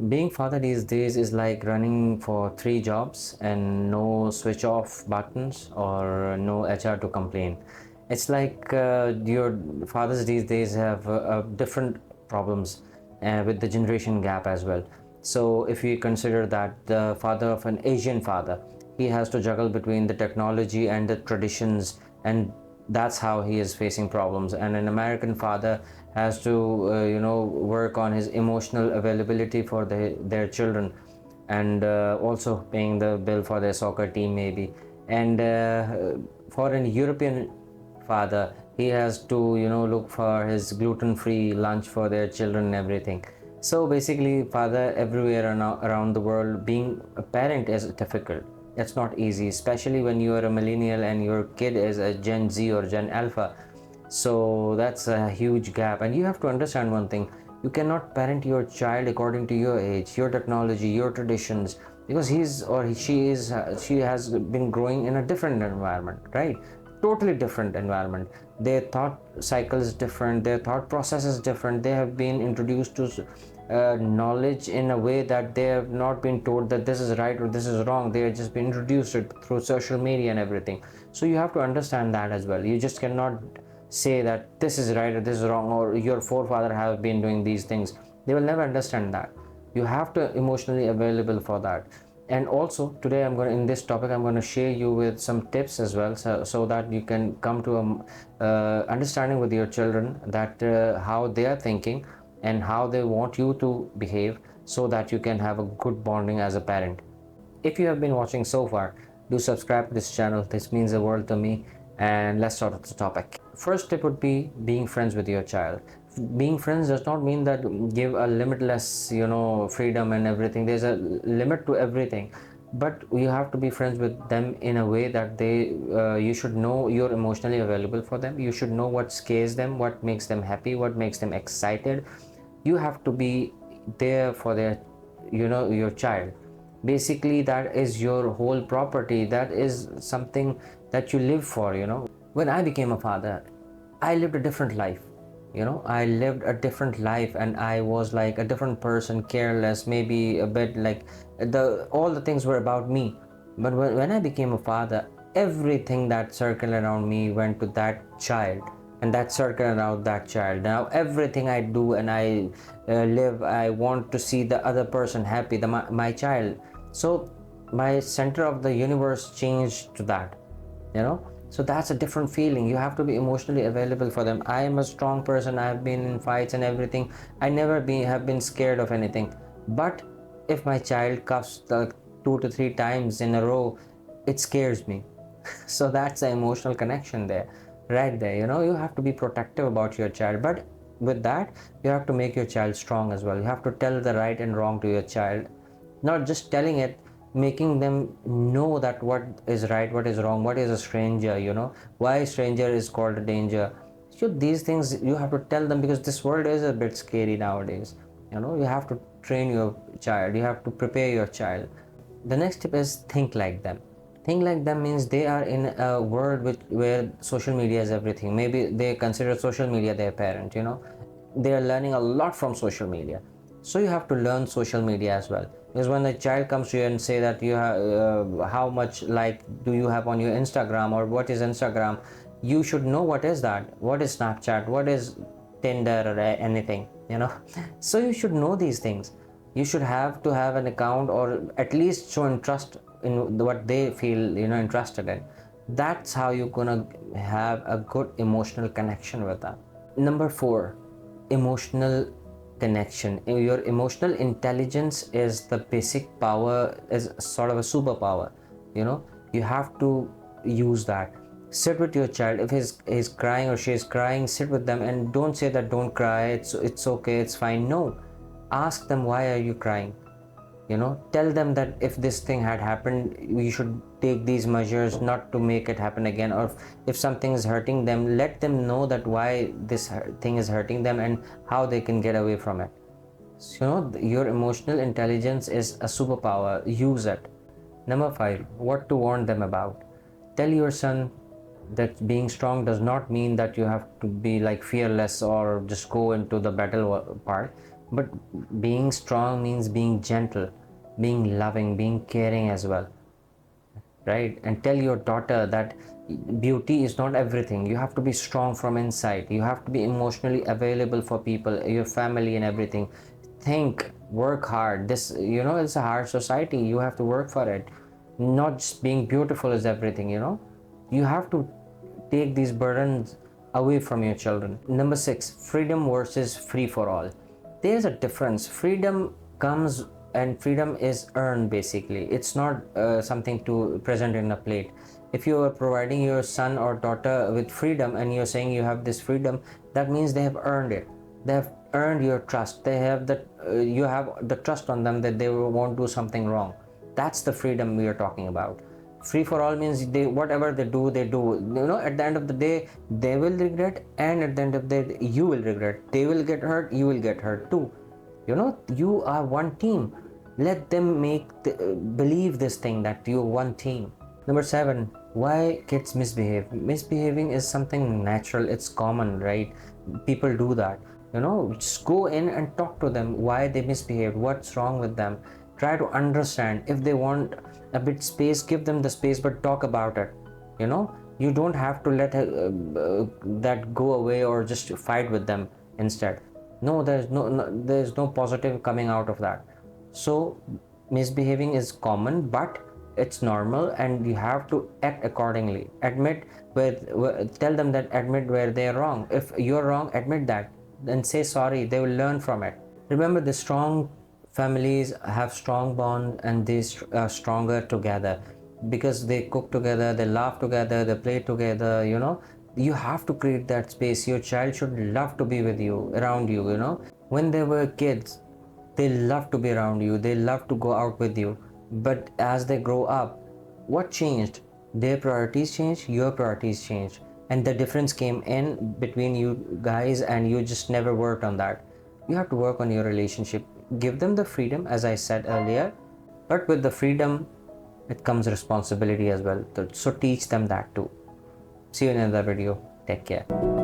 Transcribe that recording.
Being father these days is like running for three jobs and no switch off buttons or no HR to complain. It's like your fathers these days have different problems with the generation gap as well. So if we consider that the father of an Asian father, he has to juggle between the technology and the traditions, and that's how he is facing problems. And an American father has to work on his emotional availability for their children, and also paying the bill for their soccer team maybe. And for an European father, he has to look for his gluten-free lunch for their children and everything. So basically, father everywhere around the world, being a parent is difficult. It's not easy, especially when you are a millennial and your kid is a Gen Z or Gen Alpha. So that's a huge gap, and you have to understand one thing: you cannot parent your child according to your age, your technology, your traditions, because she has been growing in a different environment, right? Totally different environment. Their thought cycle is different, their thought process is different. They have been introduced to knowledge in a way that they have not been told that this is right or this is wrong. They have just been introduced it through social media and everything. So you have to understand that as well. You just cannot say that this is right or this is wrong, or your forefather have been doing these things. They will never understand that. You have to emotionally available for that. And also today in this topic I'm going to share you with some tips as well, so that you can come to a understanding with your children, that how they are thinking and how they want you to behave, so that you can have a good bonding as a parent. If you have been watching so far, do subscribe to this channel. This means the world to me. And let's start with the topic. First tip would be being friends with your child. Being friends does not mean that give a limitless, freedom and everything. There's a limit to everything, but you have to be friends with them in a way that you should know you're emotionally available for them. You should know what scares them, what makes them happy, what makes them excited. You have to be there for your child. Basically, that is your whole property. That is something that you live for. When I became a father, I lived a different life. I lived a different life, and I was like a different person, careless, maybe a bit like all the things were about me. But when I became a father, everything that circled around me went to that child, and that circle around that child. Now everything I do and I live, I want to see the other person happy, my child. So my center of the universe changed to that. So that's a different feeling. You have to be emotionally available for them. I am a strong person. I have been in fights and everything. I never have been scared of anything. But if my child cuffs like 2 to 3 times in a row, it scares me. So that's the emotional connection there, right there. You have to be protective about your child, but with that, you have to make your child strong as well. You have to tell the right and wrong to your child, not just telling it, making them know that what is right, what is wrong, what is a stranger, why stranger is called a danger. So these things you have to tell them, because this world is a bit scary nowadays. You have to train your child, you have to prepare your child. The next tip is think like them. Think like them means they are in a world where social media is everything. Maybe they consider social media their parent. They are learning a lot from social media. So you have to learn social media as well, because when a child comes to you and say that you have how much like do you have on your Instagram, or what is Instagram, you should know what is that, what is Snapchat, what is Tinder, or anything. So you should know these things. You should have to have an account, or at least show interest in what they feel interested in. That's how you're gonna have a good emotional connection with them. Number 4, emotional connection. Your emotional intelligence is the basic power, is sort of a superpower. You have to use that. Sit with your child. If he's crying or she's crying, sit with them and don't say that don't cry, it's okay, it's fine. No, ask them, why are you crying? Tell them that if this thing had happened, we should take these measures not to make it happen again. Or if something is hurting them, let them know that why this thing is hurting them and how they can get away from it. So your emotional intelligence is a superpower. Use it. Number 5, what to warn them about. Tell your son that being strong does not mean that you have to be like fearless or just go into the battle part. But being strong means being gentle, being loving, being caring as well, right? And tell your daughter that beauty is not everything. You have to be strong from inside. You have to be emotionally available for people, your family, and everything. Think, work hard. This, it's a hard society. You have to work for it. Not just being beautiful is everything. You have to take these burdens away from your children. Number 6, freedom versus free for all. There's a difference. Freedom comes, and freedom is earned basically. It's not something to present in a plate. If you are providing your son or daughter with freedom and you're saying you have this freedom, that means they have earned it. They have earned your trust. They have that you have the trust on them that they won't do something wrong. That's the freedom we are talking about. Free for all means they, whatever they do, at the end of the day they will regret, and at the end of the day you will regret. They will get hurt, you will get hurt too. You are one team. Let them believe this thing, that you're one team. Number 7, why kids misbehave. Misbehaving is something natural, it's common, right? People do that. Just go in and talk to them why they misbehaved, what's wrong with them. Try to understand. If they want a bit space, give them the space, but talk about it. You don't have to let that go away or just fight with them instead. No, there's no positive coming out of that. So misbehaving is common, but it's normal, and you have to act accordingly. Tell them that, admit where they're wrong. If you're wrong, admit that, then say sorry. They will learn from it. Remember, the strong families have strong bond, and they are stronger together because they cook together, they laugh together, they play together. You have to create that space. Your child should love to be with you, around you. When they were kids, they love to be around you, they love to go out with you. But as they grow up, what changed? Their priorities changed, your priorities changed, and the difference came in between you guys, and you just never worked on that. You have to work on your relationship. Give them the freedom, as I said earlier, but with the freedom it comes responsibility as well. So teach them that too. See you in another video. Take care.